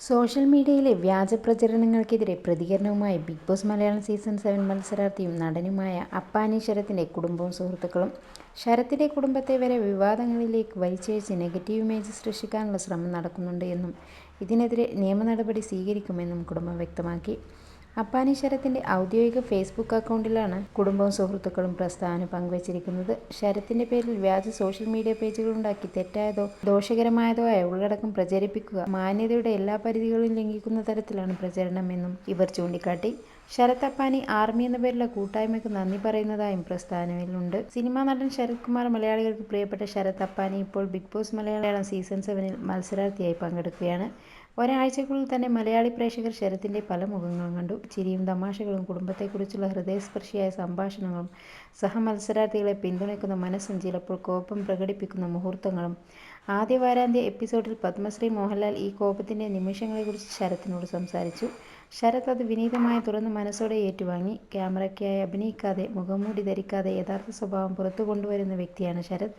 Social മീഡിയയിലെ വ്യാജ പ്രചരണങ്ങൾക്കെതിരെ പ്രതികരണവുമായി ബിഗ് ബോസ് മലയാളം സീസൺ 7 മത്സരാർത്ഥിയും നടനുമായ അപ്പാനി ശരത്തിന്റെ കുടുംബവും സുഹൃത്തുക്കളും. ശരത്തിന്റെ കുടുംബത്തെ വരെ വിവാദങ്ങളിലേക്ക് വലിച്ചിഴച്ച് നെഗറ്റീവ് ഇമേജ് സൃഷ്ടിക്കാനുള്ള ശ്രമം നടക്കുന്നുണ്ട് എന്നും ഇതിനെതിരെ നിയമ നടപടി സ്വീകരിക്കുമെന്നും കുടുംബം വ്യക്തമാക്കി. അപ്പാനി ശരത്തിന്റെ ഔദ്യോഗിക ഫേസ്ബുക്ക് അക്കൗണ്ടിലാണ് കുടുംബവും സുഹൃത്തുക്കളും പ്രസ്താവന പങ്കുവച്ചിരിക്കുന്നത്. ശരത്തിന്റെ പേരിൽ വ്യാജ സോഷ്യൽ മീഡിയ പേജുകളുണ്ടാക്കി തെറ്റായതോ ദോഷകരമായതോ ആയ ഉള്ളടക്കം പ്രചരിപ്പിക്കുക മാന്യതയുടെ എല്ലാ പരിധികളും ലംഘിക്കുന്ന തരത്തിലാണ് പ്രചരണമെന്നും ഇവർ ചൂണ്ടിക്കാട്ടി. ശരത് അപ്പാനി ആർമി എന്ന പേരിലുള്ള കൂട്ടായ്മയ്ക്ക് നന്ദി പറയുന്നതായും പ്രസ്താവനയിലുണ്ട്. സിനിമാ നടൻ ശരത് കുമാർ മലയാളികൾക്ക് പ്രിയപ്പെട്ട ശരത് അപ്പാനി ഇപ്പോൾ ബിഗ് ബോസ് മലയാളം സീസൺ 7 മത്സരാർത്ഥിയായി പങ്കെടുക്കുകയാണ്. ഒരാഴ്ചയ്ക്കുള്ളിൽ തന്നെ മലയാളി പ്രേക്ഷകർ ശരത്തിന്റെ പല മുഖങ്ങളും കണ്ടു. ചിരിയും തമാശകളും കുടുംബത്തെക്കുറിച്ചുള്ള ഹൃദയസ്പർശിയായ സംഭാഷണങ്ങളും സഹമത്സരാർത്ഥികളെ പിന്തുണയ്ക്കുന്ന മനസ്സും ചിലപ്പോൾ കോപം പ്രകടിപ്പിക്കുന്ന മുഹൂർത്തങ്ങളും. ആദ്യ വാരാന്ത്യ എപ്പിസോഡിൽ പത്മശ്രീ മോഹൻലാൽ ഈ കോപത്തിന്റെ നിമിഷങ്ങളെക്കുറിച്ച് ശരത്തിനോട് സംസാരിച്ചു. ശരത് അത് വിനീതമായ തുറന്ന മനസ്സോടെ ഏറ്റുവാങ്ങി. ക്യാമറയ്ക്കായി അഭിനയിക്കാതെ മുഖംമൂടി ധരിക്കാതെ യഥാർത്ഥ സ്വഭാവം പുറത്തു കൊണ്ടുവരുന്ന വ്യക്തിയാണ് ശരത്.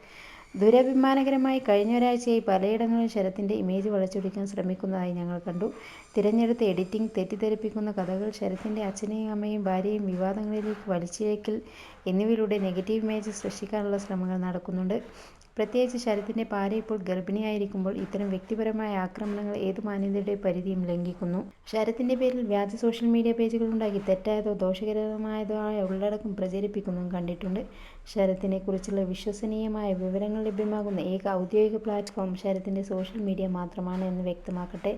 ദുരഭിമാനകരമായി കഴിഞ്ഞ ഒരാഴ്ചയായി പലയിടങ്ങളിലും ശരത്തിന്റെ ഇമേജ് വളച്ചൊടിക്കാൻ ശ്രമിക്കുന്നതായി ഞങ്ങൾ കണ്ടു. തിരഞ്ഞെടുത്ത എഡിറ്റിംഗ്, തെറ്റിദ്ധരിപ്പിക്കുന്ന കഥകൾ, ശരത്തിന്റെ അച്ഛനെയും അമ്മയെയും ഭാര്യയെയും വിവാദങ്ങളിലേക്ക് വലിച്ചിഴക്കൽ എന്നിവയിലൂടെ നെഗറ്റീവ് ഇമേജ് സൃഷ്ടിക്കാനുള്ള ശ്രമങ്ങൾ നടക്കുന്നുണ്ട്. പ്രത്യേകിച്ച് ശരത്തിന്റെ ഭാര്യ ഇപ്പോൾ ഗർഭിണിയായിരിക്കുമ്പോൾ ഇത്തരം വ്യക്തിപരമായ ആക്രമണങ്ങൾ ഏതു മാന്യതയുടെ പരിധിയും ലംഘിക്കുന്നു. ശരത്തിന്റെ പേരിൽ വ്യാജ സോഷ്യൽ മീഡിയ പേജുകളുണ്ടാക്കി തെറ്റായതോ ദോഷകരമായതോ ആയ ഉള്ളടക്കം പ്രചരിപ്പിക്കുന്നതും കണ്ടിട്ടുണ്ട്. ശരത്തിനെ കുറിച്ചുള്ള വിശ്വസനീയമായ വിവരങ്ങൾ ലഭ്യമാകുന്ന ഏക ഔദ്യോഗിക പ്ലാറ്റ്ഫോം ശരത്തിന്റെ സോഷ്യൽ മീഡിയ മാത്രമാണ് എന്ന് വ്യക്തമാക്കട്ടെ.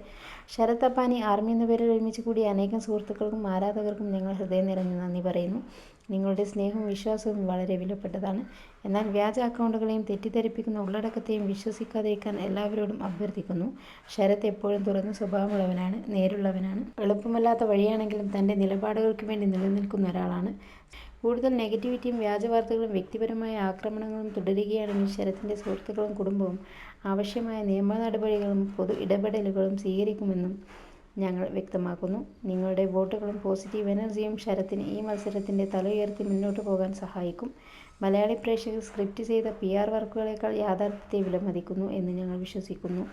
ശരത് അപ്പാനി ആർമി എന്ന പേരിൽ ഒരുമിച്ച് കൂടിയ അനേകം സുഹൃത്തുക്കൾക്കും ആരാധകർക്കും ഞങ്ങൾ ഹൃദയം നിറഞ്ഞ നന്ദി പറയുന്നു. നിങ്ങളുടെ സ്നേഹവും വിശ്വാസവും വളരെ വിലപ്പെട്ടതാണ്. എന്നാൽ വ്യാജ അക്കൗണ്ടുകളെയും തെറ്റിദ്ധരിപ്പിക്കുന്ന ഉള്ളടക്കത്തെയും വിശ്വസിക്കാതിരിക്കാൻ എല്ലാവരോടും അഭ്യർത്ഥിക്കുന്നു. ശരത് എപ്പോഴും തുറന്ന സ്വഭാവമുള്ളവനാണ്, നേരുള്ളവനാണ്. എളുപ്പമല്ലാത്ത വഴിയാണെങ്കിലും തന്റെ നിലപാടുകൾക്ക് വേണ്ടി നിലനിൽക്കുന്ന ഒരാളാണ്. കൂടുതൽ നെഗറ്റിവിറ്റിയും വ്യാജവാർത്തകളും വ്യക്തിപരമായ ആക്രമണങ്ങളും തുടരുകയാണെങ്കിൽ ശരത്തിന്റെ സുഹൃത്തുക്കളും കുടുംബവും ആവശ്യമായ നിയമ നടപടികളും പൊതു ഇടപെടലുകളും സ്വീകരിക്കുമെന്നും ഞങ്ങൾ വ്യക്തമാക്കുന്നു. നിങ്ങളുടെ വോട്ടുകളും പോസിറ്റീവ് എനർജിയും ശരത്തിന് ഈ മത്സരത്തിന്റെ തല ഉയർത്തി മുന്നോട്ട് പോകാൻ സഹായിക്കും. മലയാളി പ്രേക്ഷകർ സ്ക്രിപ്റ്റ് ചെയ്ത PR വർക്കുകളേക്കാൾ യാഥാർത്ഥ്യത്തെ വിലമതിക്കുന്നു എന്ന് ഞങ്ങൾ വിശ്വസിക്കുന്നു.